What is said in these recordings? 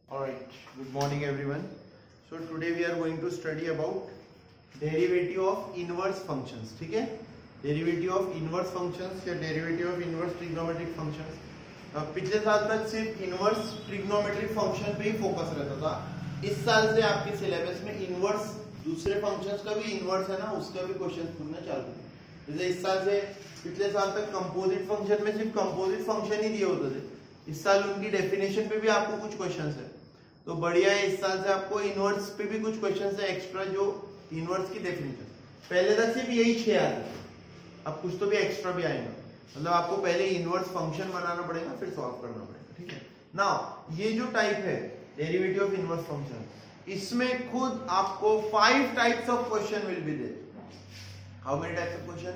Alright, good morning everyone. So today we are going to study about derivative of inverse functions. ठीक है, derivative of inverse functions या derivative of inverse trigonometric functions. पिछले साल तक सिर्फ inverse trigonometric function पे ही focus रहता था. इस साल से आपके सिलेबस में इनवर्स दूसरे फंक्शंस का भी इनवर्स है ना, उसका भी क्वेश्चन पूछना चालू है. जैसे इस साल से पिछले साल तक कंपोजिट फंक्शन में सिर्फ कंपोजिट फंक्शन ही दिए होते थे. इस साल उनकी डेफिनेशन पे भी आपको कुछ क्वेश्चंस है, तो बढ़िया है. इस साल से आपको इनवर्स पे भी कुछ क्वेश्चंस है एक्स्ट्रा, जो इनवर्स की डेफिनेशन. पहले तक सिर्फ यही 6 आते थे, अब कुछ तो भी एक्स्ट्रा भी आएगा. मतलब आपको पहले इनवर्स फंक्शन बनाना पड़ेगा, फिर सॉल्व करना पड़ेगा. ठीक है ना. ये जो टाइप है डेरिवेटिव ऑफ इनवर्स फंक्शन, इसमें खुद आपको 5 types of question will be there. How many types of question?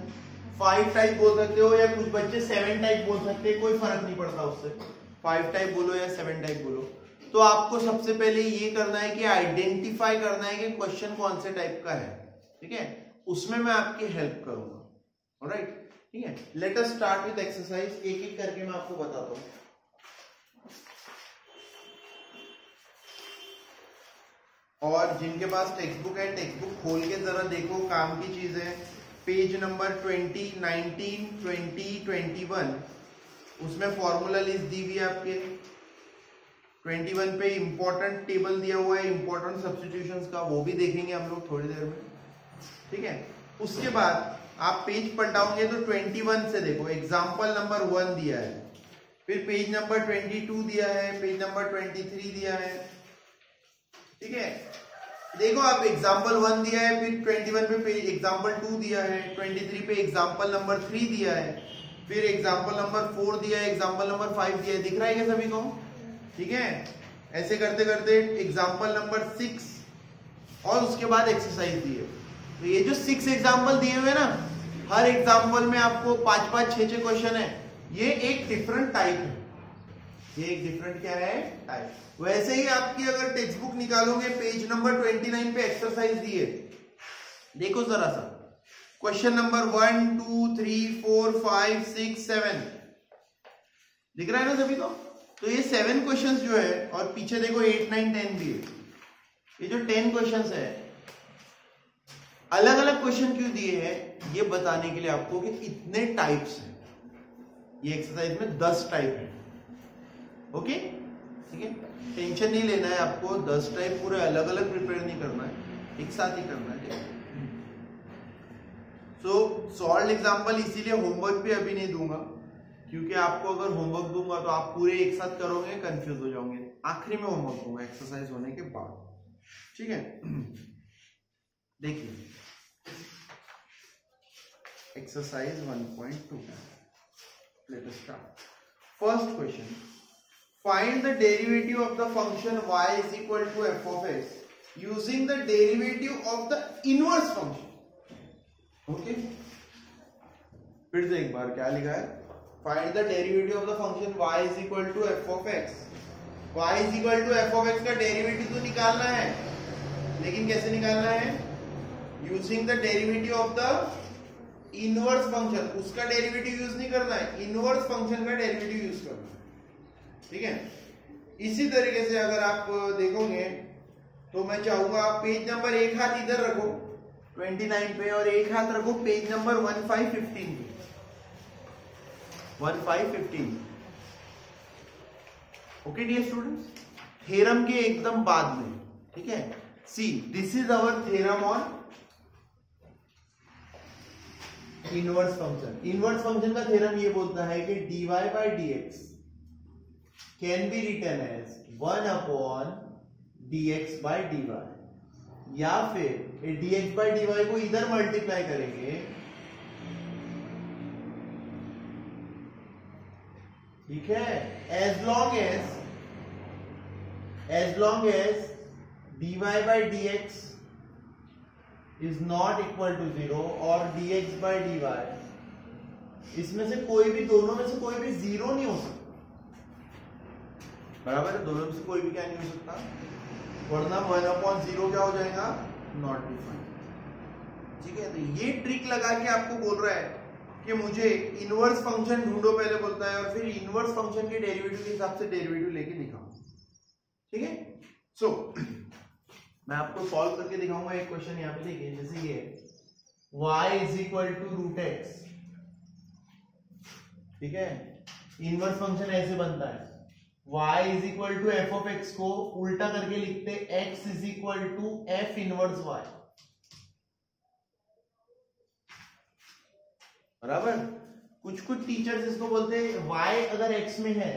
5 type बोल सकते हो, या कुछ बच्चे 7 टाइप बोल सकते हैं, कोई फर्क नहीं पड़ता उससे. 5 टाइप बोलो या 7 टाइप बोलो. तो आपको सबसे पहले ये करना है कि आइडेंटिफाई करना है कि क्वेश्चन कौन से टाइप का है. ठीक है, उसमें मैं आपकी हेल्प करूंगा. ऑलराइट, ठीक है. Let us start with exercise. एक एक करके मैं आपको बताता हूं. और जिनके पास टेक्स्ट बुक है, टेक्स्ट बुक खोल के जरा देखो, काम की चीज है. पेज नंबर 20, 19, 20, 21, उसमें फॉर्मूला लिस्ट दी हुई है आपके. 21 पे इंपॉर्टेंट टेबल दिया हुआ है इंपॉर्टेंट सब्स्टिट्यूशंस का, वो भी देखेंगे हम लोग थोड़ी देर में. ठीक है, उसके बाद आप पेज पलटाओगे तो 21 से देखो एग्जांपल नंबर 1 दिया है, फिर पेज नंबर 22 दिया है, पेज नंबर 23 दिया है. ठीक है, देखो आप एग्जांपल 1 दिया है, फिर 21 पे पेज एग्जांपल 2 दिया है, 23 पे एग्जांपल नंबर 3 दिया है, फिर एग्जांपल नंबर 4 दिया है, एग्जांपल नंबर 5 दिया है. दिख रहा है क्या सभी को? ठीक है, ऐसे करते करते एग्जांपल नंबर 6 और उसके बाद एक्सरसाइज दी है. तो ये जो 6 एग्जांपल दिए हुए ना, हर एग्जांपल में आपको 5-5, 6-6 क्वेश्चन है. ये एक डिफरेंट टाइप है. ये एक डिफरेंट क्या है? टाइप. वैसे ही आपकी अगर टेक्स्ट बुक निकालोगे, पेज नंबर 29 पे एक्सरसाइज दी है. देखो जरा सा, क्वेश्चन नंबर 1, 2, 3, 4, 5, 6, 7 दिख रहा है ना सभी को? तो ये 7 क्वेश्चंस जो है, और पीछे देखो 8, 9, 10 भी है. ये जो 10 क्वेश्चंस है, अलग अलग क्वेश्चन क्यों दिए हैं ये बताने के लिए आपको कि इतने टाइप्स हैं. ये एक्सरसाइज में 10 टाइप है. ओके, ठीक है, टेंशन नहीं लेना है आपको. 10 टाइप पूरे अलग अलग प्रिपेयर नहीं करना है, एक साथ ही करना है. सो सॉल्व एग्जाम्पल इसीलिए होमवर्क भी अभी नहीं दूंगा, क्योंकि आपको अगर होमवर्क दूंगा तो आप पूरे एक साथ करोगे, कंफ्यूज हो जाओगे. आखिरी में होमवर्क दूंगा एक्सरसाइज होने के बाद. ठीक है, देखिए exercise 1.2. Let us start. First question, find the derivative of the function y is equal to f of x using the derivative of the inverse function. Okay, फिर से एक बार क्या लिखा है? Find the derivative of the function y is equal to f of x. y is equal to f of x का derivative तो निकालना है, लेकिन कैसे निकालना है? Using the derivative of the inverse function. उसका डेरिवेटिव यूज नहीं करना है, इनवर्स फंक्शन का डेरिवेटिव यूज करना है. ठीक है, इसी तरीके से अगर आप देखोगे तो मैं चाहूंगा आप पेज नंबर 1 हाथ इधर रखो 29 पे, और 1 हाथ रखो पेज नंबर 1515 पे. 1515. ओके डियर स्टूडेंट्स, थ्योरम के एकदम बाद में. ठीक है, see this is our theorem on inverse function. Inverse function का थ्योरम ये बोलता है कि dy by dx can be written as 1 upon dx by dy, या फिर dx by dy को इधर मल्टीप्लाई करेंगे. ठीक है, as long as dy by dx is not equal to 0 और dx by dy, इसमें से कोई भी, दोनों में से कोई भी 0 नहीं हो सकता. बराबर है, दोनों में से कोई भी क्या नहीं हो सकता, वरना 1/0 क्या हो जाएगा? Not defined. ठीक है, तो ये ट्रिक लगा के आपको बोल रहा है कि मुझे इनवर्स फंक्शन ढूंढो पहले बोलता है, और फिर इनवर्स फंक्शन के डेरिवेटिव के हिसाब से डेरिवेटिव लेके दिखाओ. ठीक है। सो मैं आपको सॉल्व करके दिखाऊंगा एक क्वेश्चन यहाँ पे। देखिए जैसे ये y is equal to root x, ठीक है। इनवर्स फंक्शन ऐसे बनता है, y is equal to f of x को उल्टा करके लिखते x is equal to f inverse y, बराबर। कुछ कुछ टीचर्स इसको बोलते हैं y अगर x में है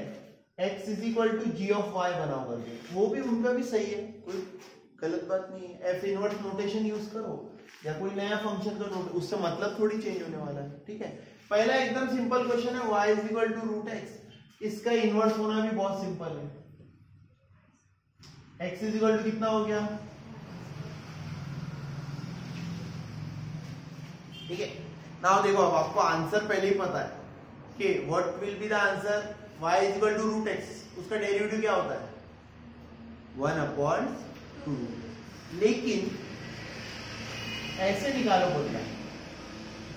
x is equal to g of y बनाओ करके, वो भी उनका भी सही है, कोई गलत बात नहीं है। एफ इनवर्स नोटेशन यूज करो या कोई नया फंक्शन का नोट, उससे मतलब थोड़ी चेंज होने वाला है, ठीक है। पहला एकदम सिंपल क्वेश्चन है y is equal to root x, इसका इनवर्स होना भी बहुत सिंपल है। x इज इक्वल टू कितना हो गया, ठीक है। नाउ देखो अब आपको आंसर पहले ही पता है कि what will be the answer, y is equal to root x, उसका डेरिवेटिव क्या होता है 1/2। लेकिन ऐसे निकालो बोलता है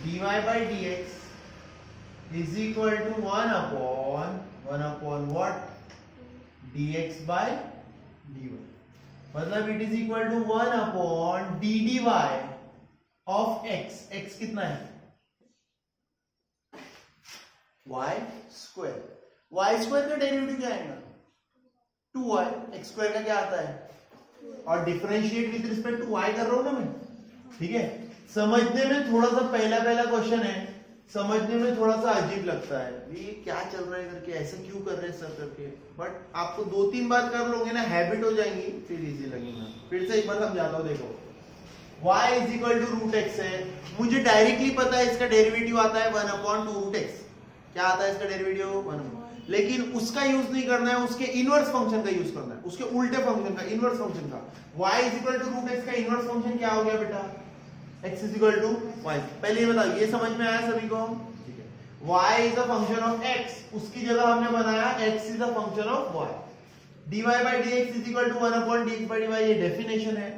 dy by d x is equal to 1/1 what dx by dy, मतलब it is equal to 1/dd of x। x कितना है y स्क्वायर, y स्क्वायर का डेरिवेटिव क्या आएगा 2y, x स्क्वायर का क्या आता है, और differentiate with respect to y कर रहा हूं ना मैं, ठीक है। समझने में थोड़ा सा पहला क्वेश्चन है, समझने में थोड़ा सा अजीब लगता है, ये क्या चल रहा है करके, ऐसे क्यों कर रहे हैं सर करके, बट आपको 2-3 बार कर लोगे ना, हैबिट हो जाएंगी, फिर इजी लगेगा। फिर से एक बार समझाता हूं, देखो y is equal to root x है, मुझे डायरेक्टली पता है इसका डेरिवेटिव आता है 1/2 रूट एक्स, क्या आता है इसका डेरिवेटिव 1, लेकिन उसका यूज नहीं करना है, उसके इनवर्स फंक्शन का यूज करना है, उसके उल्टे फंक्शन का, इनवर्स फंक्शन का। y is equal to root x का इनवर्स फंक्शन क्या हो गया बेटा, x is equal to y। पहले ये बताओ, ये समझ में आया सभी को, ठीक है। y is a function of x, उसकी जगह हमने बनाया x is a function of y। dy by dx is equal to 1/dx by dy, ये डेफिनेशन है।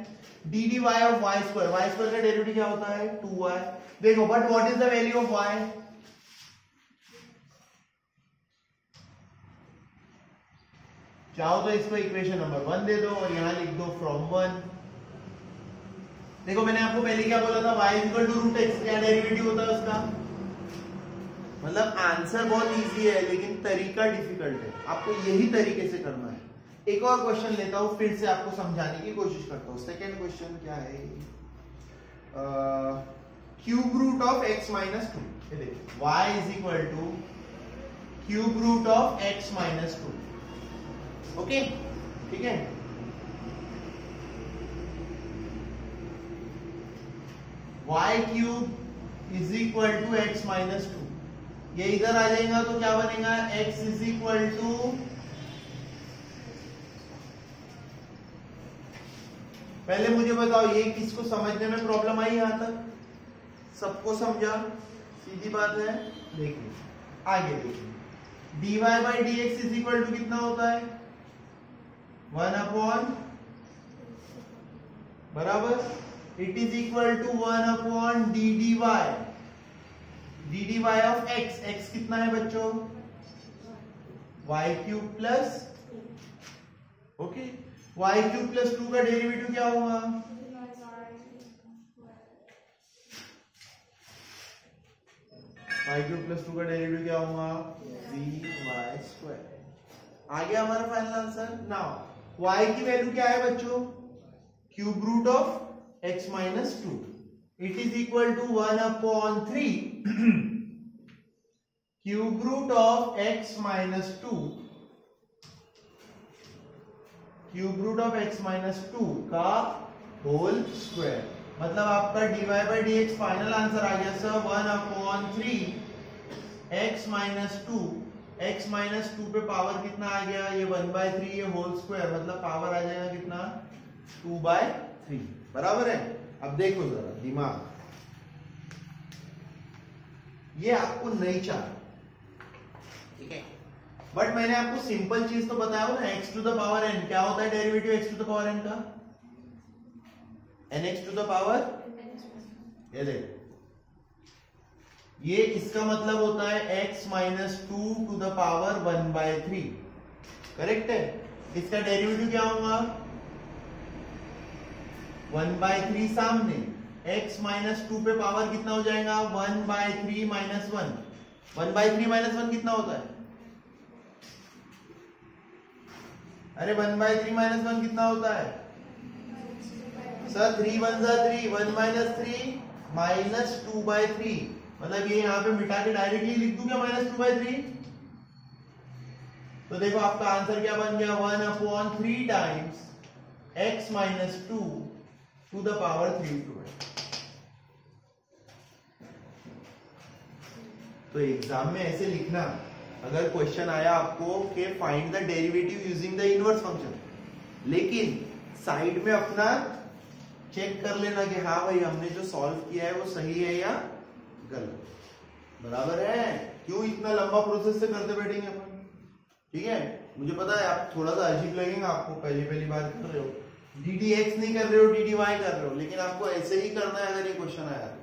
dd of y square, y square का डेरिवेटिव क्या होता है 2y। देखो but what is the value of y, चाहो तो इसको इक्वेशन नंबर 1 दे दो और यहां लिख दो फ्रॉम 1। देखो मैंने आपको पहले क्या बोला था, y equal to root x, क्या डेरिवेटिव होता है उसका, मतलब आंसर बहुत इजी है लेकिन तरीका डिफिकल्ट है, आपको यही तरीके से करना है। एक और क्वेश्चन लेता हूं, फिर से आपको समझाने की कोशिश करता हूं। सेकेंड क्वेश्चन क्या है, cube root of x minus 2, ये देखिए y is equal to cube root of x minus 2, okay, ठीक है। y cube is equal to x minus 2, ये इधर आ जाएगा तो क्या बनेगा x इज इक्वल टू, पहले मुझे बताओ ये किसको समझने में प्रॉब्लम आई, यहां तक सबको समझा, सीधी बात है। देखिए आगे देखिए, dy by d x is equal to कितना होता है 1/, बराबर, it is equal to 1/ddy, ddy of x, x कितना है बच्चों y cube plus, okay, y cube plus 2 का डेरिवेटिव क्या होगा, y क्यूब प्लस 2 का डेरिवेटिव क्या होगा dy स्क्वायर। आ गया हमारा फाइनल आंसर। नाउ y की वैल्यू क्या है बच्चों, cube root of x minus 2, it is equal to 1/3 cube root of x minus 2, cube root of x minus 2 का होल स्क्वायर, मतलब आपका dy by d x final answer आ गया sir 1/3 x minus 2, x minus 2 पे power कितना आ गया, ये 1/3, ये होल स्क्वायर, मतलब पावर आ जाएगा कितना 2/3, बराबर है। अब देखो जरा दिमाग, ये आपको नहीं चाहिए, ठीक है, बट मैंने आपको सिंपल चीज तो बताया हो ना, x to the power n, क्या होता है derivative x to the power n का, nx टू द पावर, ये देखो ये इसका मतलब होता है x minus 2 to the power 1/3, correct है। इसका डेरिवेटिव क्या होगा? 1/3 सामने, x माइनस 2 पे पावर कितना हो जाएगा? 1/3 माइनस 1। 1/3 माइनस 1 कितना होता है? अरे 1/3 माइनस 1 कितना होता है सर? 3 1 जा 3, 1 माइनस 3 माइनस 2/3। मतलब ये यहाँ पे मिटा के डायरेक्टली लिख दूं क्या -2/3? तो देखो आपका आंसर क्या बन गया? 1/3 times x minus 2 to the power 3/2। तो एग्जाम में ऐसे लिखना, अगर क्वेश्चन आया आपको कि find the derivative using the inverse function, लेकिन साइड में अपना चेक कर लेना कि हाँ भाई हमने जो सॉल्व किया है वो सही है या गलत, बराबर है। क्यों इतना लंबा प्रोसेस से करते बैठेंगे अपन? ठीक है, मुझे पता है आप थोड़ा सा अजीब लगेगा आपको, पहली बार कर रहे हो, ddx नहीं कर रहे हो, dy कर रहे हो, लेकिन आपको ऐसे ही करना है अगर ये क्वेश्चन आया तो।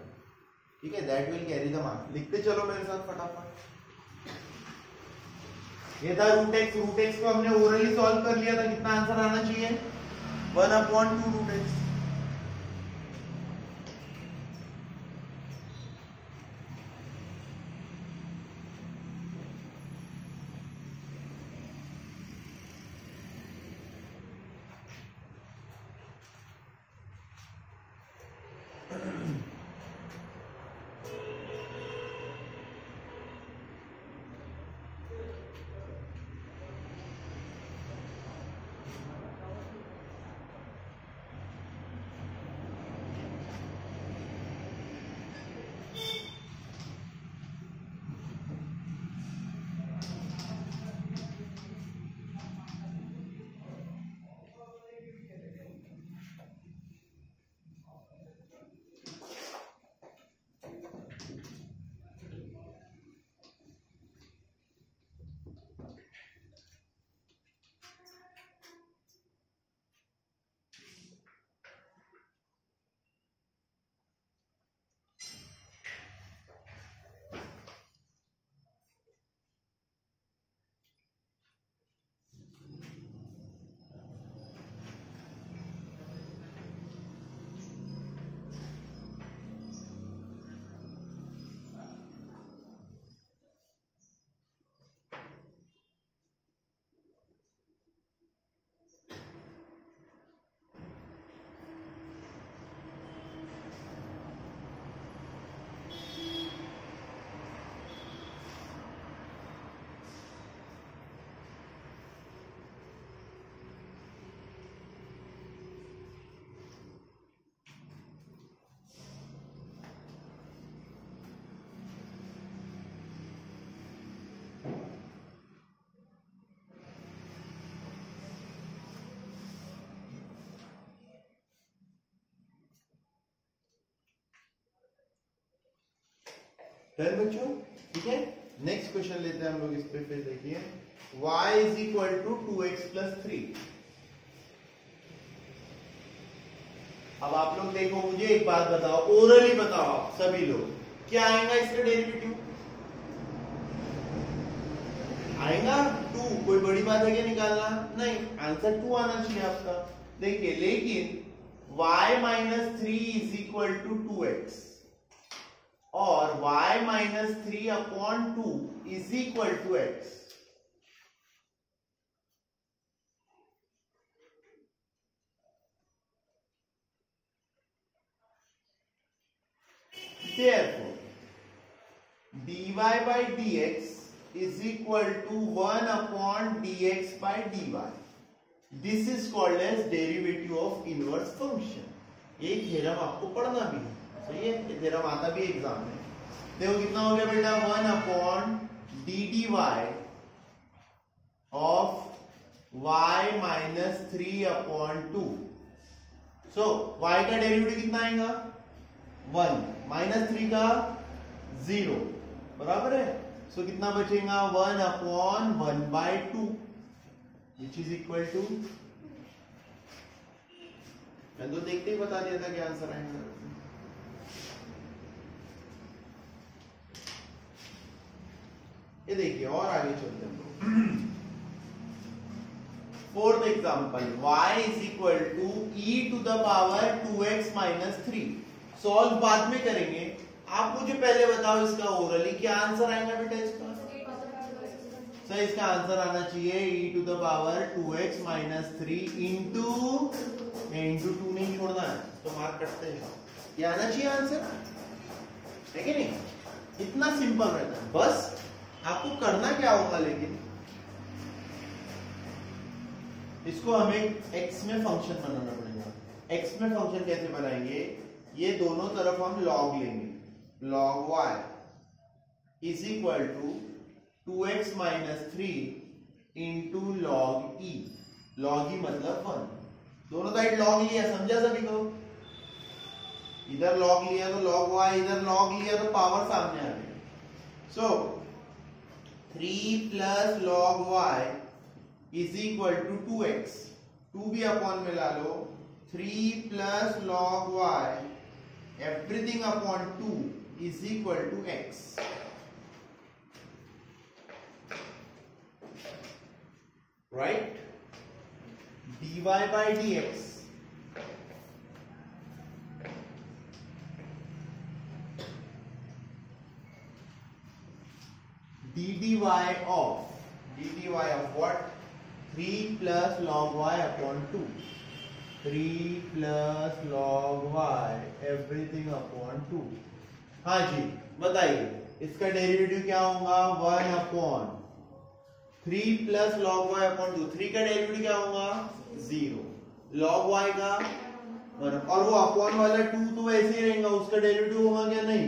ठीक है, that will carry the marks. लिखते चलो मेरे साथ फटाफट। ये था रूट एक्स को हमने ओरली सॉल्व कर लिया था। कितना आंसर आना चाहिए? 1/2 रूट एक्स। डन बच्चों? ठीक है, नेक्स्ट क्वेश्चन लेते हैं हम लोग इस पे। फिर देखिए y is equal to 2x plus 3। अब आप लोग देखो, मुझे एक बात बताओ, ओरली बताओ आप सभी लोग, क्या आएगा इसका डेरिवेटिव? आएगा 2। कोई बड़ी बात है क्या निकालना? नहीं, आंसर 2 आना चाहिए आपका। देखिए, लेकिन y minus 3 is equal to 2x और y minus 3/2 is equal to x। Therefore, dy by dx is equal to 1/dx by dy. This is called as derivative of inverse function. ये theorem आपको पढ़ना भी है, सही है, ये theorem आता भी एग्जाम में। देखो कितना हो गया बेटा, 1/ddy of y minus 3/2। So y का डेरिवेटिव कितना आएगा? 1 माइनस 3 का 0, बराबर है। सो कितना बचेगा? 1/1/2 विच इज इक्वल टू, मैं तो देखते ही बता दिया था क्या आंसर आएगा। ये देखिए, और आगे चलते हैं हम लोग। Fourth example y is equal to e to the power 2x minus 3। Solve बाद में करेंगे, आप मुझे पहले बताओ इसका ओरली क्या आंसर आएगा बेटा इसका। सर इसका आंसर आना चाहिए e to the power 2x minus 3 into 2 नहीं छोड़ना है तो मार्क कटते हैं, ये आना चाहिए आंसर, है कि नहीं? इतना सिंपल रहता है, बस आपको करना क्या होगा, लेकिन इसको हमें x में फंक्शन बनाना पड़ेगा। x में फंक्शन कैसे बनाएंगे, ये दोनों तरफ हम log लेंगे, log y is equal to 2x minus 3 into log e। log e मतलब 1, दोनों साइड log लिया, समझा सभी को? इधर log लिया तो log y, इधर log लिया तो पावर सामने आ गई। So 3 plus log y is equal to 2x, 2 भी अपॉन में ला लो, 3 plus log y everything upon 2 is equal to x। Right, dy by dx dy of what? 3 plus log y upon 2, 3 plus log y everything upon 2। हाँ जी बताइए, इसका derivative क्या होगा? 1 upon 3 plus log y upon 2, 3 का derivative क्या होगा? 0, log y का 1, और वो अपॉन वाला 2 तो वैसे ही रहेगा, उसका डेरिवेटिव होगा क्या? नहीं,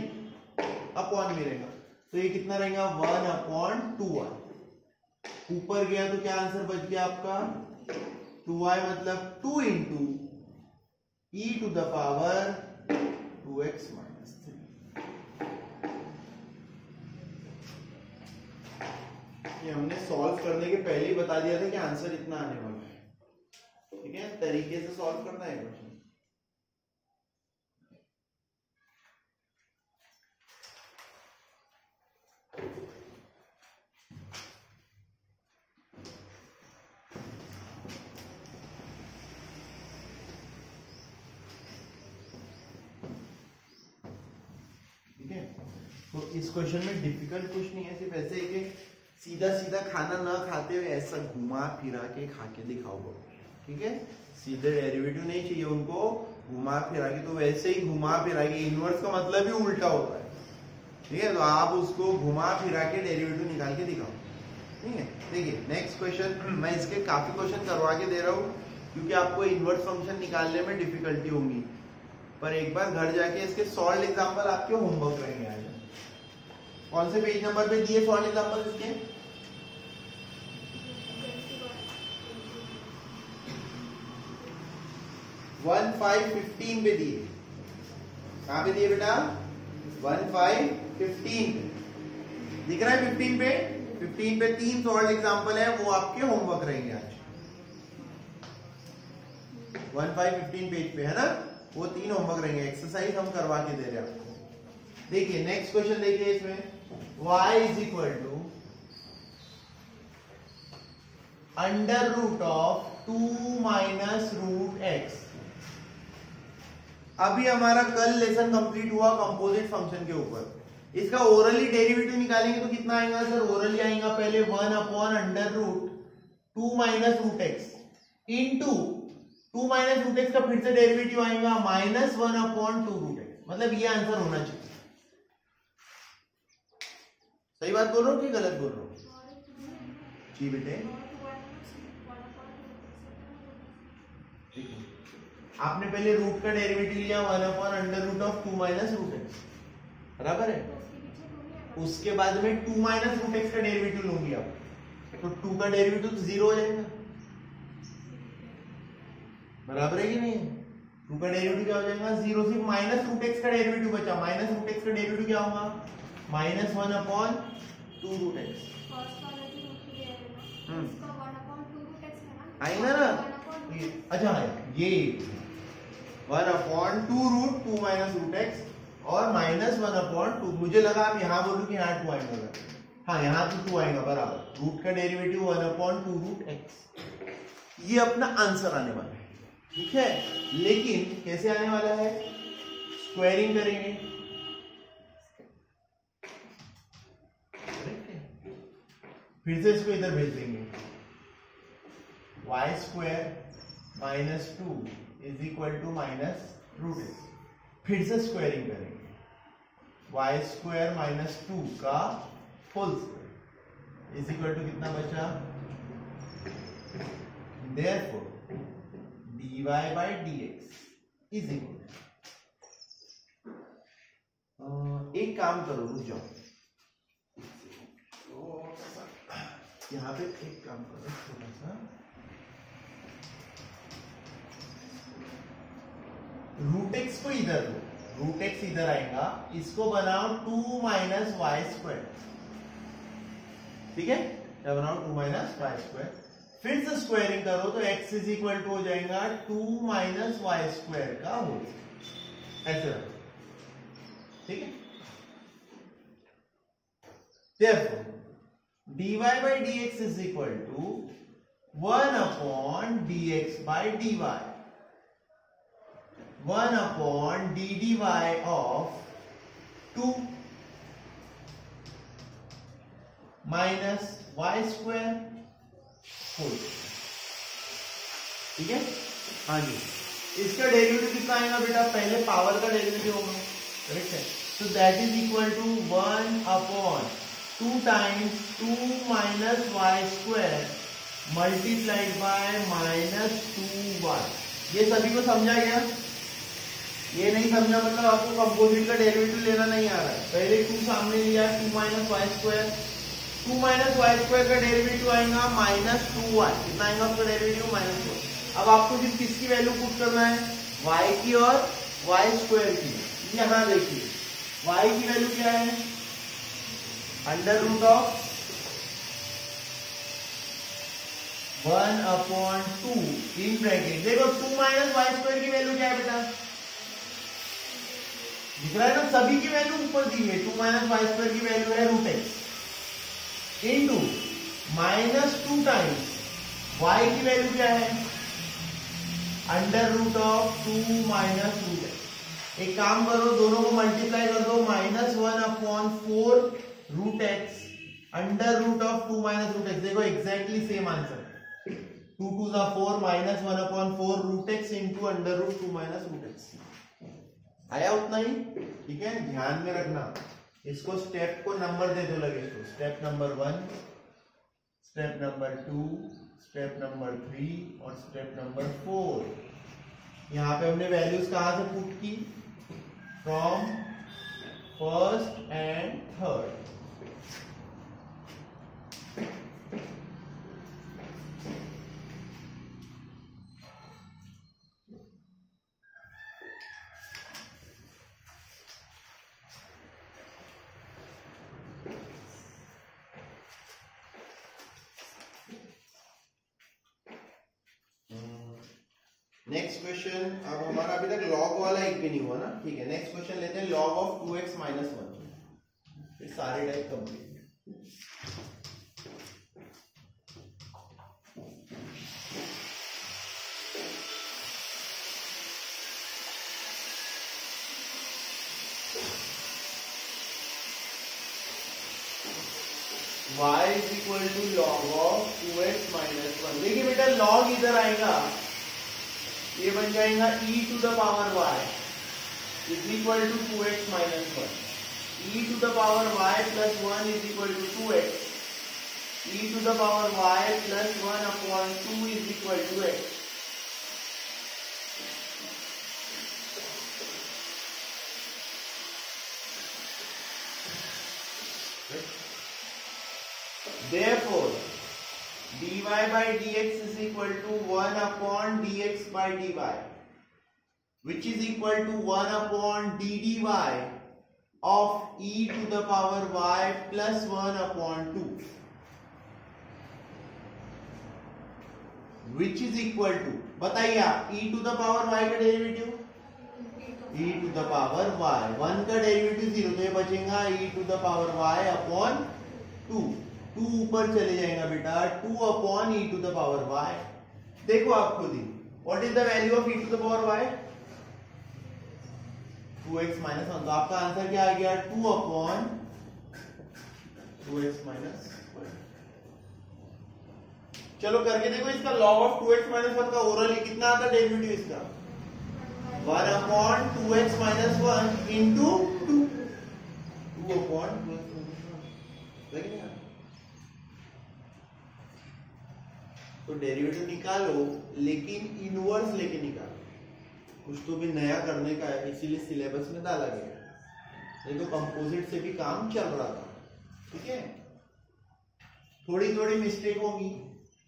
अपॉन में रहेगा, तो ये कितना रहेगा? 1 अपॉन 2y। ऊपर गया तो क्या आंसर बच गया आपका? 2y मतलब 2 into e to the power 2x minus 3। ये हमने सॉल्व करने के पहले ही बता दिया था कि आंसर इतना आने वाला है, ठीक है? तरीके से सॉल्व करना है क्वेश्चन। तो इस क्वेश्चन में डिफिकल्ट कुछ नहीं है, सिर्फ ऐसे है कि सीधा सीधा खाना ना खाते हुए ऐसा घुमा फिरा के खा के दिखाओ, ठीक है? सीधे डेरिवेटिव नहीं चाहिए उनको, घुमा फिरा के, तो वैसे ही घुमा फिरा के, इनवर्स का मतलब ही उल्टा होता है, ठीक है? तो आप उसको घुमा फिरा के डेरिवेटिव निकाल के दिखाओ, ठीक है? देखिए नेक्स्ट क्वेश्चन, मैं इसके काफी क्वेश्चन करवा के दे रहा हूँ क्योंकि आपको इनवर्स फंक्शन निकालने में डिफिकल्टी होगी, पर एक बार घर जाके इसके सॉल्व एग्जाम्पल आपके होमवर्क रहेंगे आज। कौन से पेज नंबर पे दिए सॉल्व एग्जाम्पल इसके? वन 5-15 पे दिए। कहां पे दिए बेटा? 1-5-15 पे दिख रहा है। 15 पे 3 सॉल्व एग्जाम्पल है, वो आपके होमवर्क रहेंगे आज। 1-5-15 पेज पे है ना, वो 3 होमवर्क रहेंगे, एक्सरसाइज हम करवा के दे रहे हैं आपको। देखिए नेक्स्ट क्वेश्चन देखिए, इसमें y is equal to under root of 2 minus root x। अभी हमारा कल लेसन कंप्लीट हुआ कंपोजिट फंक्शन के ऊपर। इसका ओरली डेरिवेटिव निकालेंगे तो कितना आएगा सर? ओरली आएगा पहले 1 upon under root 2 minus root x into 2 minus root x का फिर से डेरिवेटिव आएगा माइनस 1 अपॉन 2 रूट x। मतलब ये आंसर होना चाहिए। सही बात बोल रहा हूँ कि गलत बोल रहा हूँ? जी बेटे, आपने पहले रूट का डेरिवेटिव लिया 1 upon under root of 2 minus root x, बराबर है? उसके बाद में 2 माइनस रूट x का डेरिवेटिव लूंगी आप, तो 2 का डेरिवेटिव तो 0 हो जाएगा, बराबर है कि नहीं? 2 का डेरिवेटिव क्या हो जाएगा? 0। सिर्फ माइनस रूट x का डेरिवेटिव बचा। माइनस रूट x का डेरिवेटिव क्या होगा? Minus 1 upon 2 root x। आएगा ना? अच्छा है ये 1 upon 2 root 2 minus root x और माइनस 1 अपॉन 2। मुझे लगा आप यहाँ बोलूं कि यहाँ 2 आएगा, हाँ यहाँ तो 2 आएगा, बराबर। रूट का डेरिवेटिव 1 अपॉन 2 रूट x, ये अपना आंसर आने वाला है, ठीक है। लेकिन कैसे आने वाला है, स्क्वायरिंग करेंगे, फिर से इसको इधर भेज देंगे, y square minus 2 is equal to minus root x, फिर से स्क्वायरिंग करेंगे, वाई स्क्वायर माइनस 2 का whole square is equal to कितना बचा, therefore dy by dx is equal, एक काम करो, रुक जाओ, यहाँ पे एक काम करो थोड़ा सा, रूट एक्स को इधर लो, रूट एक्स इधर आएगा, इसको बनाओ 2 माइनस वाई स्क्वायर, ठीक है, क्या बनाओ 2 माइनस वाई स्क्वायर, फिर से स्क्वायरिंग करो तो x इज इक्वल टू हो जाएगा 2 माइनस वाई स्क्वायर का होल, ऐसे रखो, ठीक है। Therefore, dy by dx is equal to 1 upon dx by dy, 1 upon dy of 2 minus y square whole, ठीक है। हाँ जी, इसका डेरिवेटिव कितना आएगा बेटा, पहले पावर का डेरिवेटिव होगा, करेक्ट है, तो that is equal to 1 upon 2 times 2 minus y square multiplied by minus 2y। ये सभी को समझा गया, ये नहीं समझा मतलब आपको कंपोजिट का डेरिवेटिव लेना नहीं आ रहा है, पहले 2 सामने लिया, 2 minus y square, 2 minus y square का डेरिवेटिव आएगा माइनस 2y, कितना आएगा आपका डेरिवेटिव माइनस 2। अब आपको जिस किसकी वैल्यू पुट करना है, y की और वाई स्क्वायर की। यहां देखिए y की वैल्यू क्या है, under root of 1 upon 2 in bracket, देखो 2 माइनस वाई स्क्वायर की वैल्यू क्या है बेटा, दिख रहा है ना, सभी की वैल्यू ऊपर दी है, 2 माइनस वाई स्क्वायर की वैल्यू है root x into minus 2 times y की वैल्यू क्या है, under root of 2 minus root x. एक काम करो, दोनों को मल्टीप्लाई कर दो, minus 1 upon 4 root x under root of 2 minus root x, देखो एग्जैक्टली सेम आंसर, 2 2 जा 4 minus 1 upon 4 root x into under root 2 minus root x, आया उतना ही, ठीक है। ध्यान में रखना, इसको स्टेप को नंबर दे दो लगे, इसको step number 1, step number 2, step number 3 और स्टेप नंबर 4। यहाँ पे हमने वैल्यूज कहाँ से पुट की, from first and third, next question. अब हमारा अभी तक लॉग वाला एक भी नहीं हुआ ना, ठीक है। नेक्स्ट क्वेश्चन लेते हैं, लॉग ऑफ 2x माइनस 1, फिर सारे type complete. y is equal to log of 2x minus 1। देखिए बेटा, लॉग इधर आएगा, ये बन जाएगा e to the power y is equal to 2x minus 1, e to the power y plus 1 is equal to 2x, e to the power y plus 1 upon 2 is equal to x। Therefore, dy by dx is equal to 1 upon dx by dy, which is equal to 1 upon dy of e to the power y plus 1 upon 2, which is equal to, बताइए आप, e to the power y का derivative, e to the power y, 1 का derivative 0, तो ये बचेगा e to the power y upon 2, 2 ऊपर चले जाएगा बेटा, 2 upon e to the power y। देखो आप खुद ही, what is the value of e to the power y? 2x minus 1। तो आपका आंसर क्या आ गया? 2/2x minus 1। चलो करके देखो इसका log ऑफ 2x माइनस 1 का ओरली कितना आता है डेरिवेटिव इसका? 1/2x minus 1 into 2। 2/2x minus 1। तो डेरिवेटिव निकालो, लेकिन इनवर्स लेके निकालो। कुछ तो भी नया करने का है, इसीलिए सिलेबस में डाला गया। नहीं तो कंपोजिट से भी काम चल रहा था। ठीक है, थोड़ी थोड़ी मिस्टेक होगी,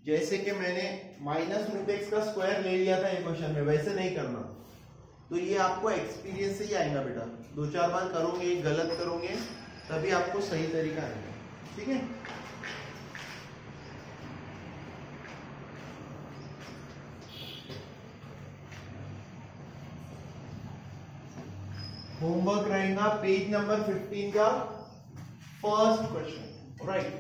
जैसे कि मैंने -√x का स्क्वायर ले लिया था एक क्वेश्चन में, वैसे नहीं करना। तो ये आपको एक्सपीरियंस से ही आएगा बेटा। 2-4 बार करोगे, गलत करोगे, तभी आपको सही तरीका आएगा। ठीक है, होमवर्क रहेगा पेज नंबर 15 का फर्स्ट क्वेश्चन, राइट।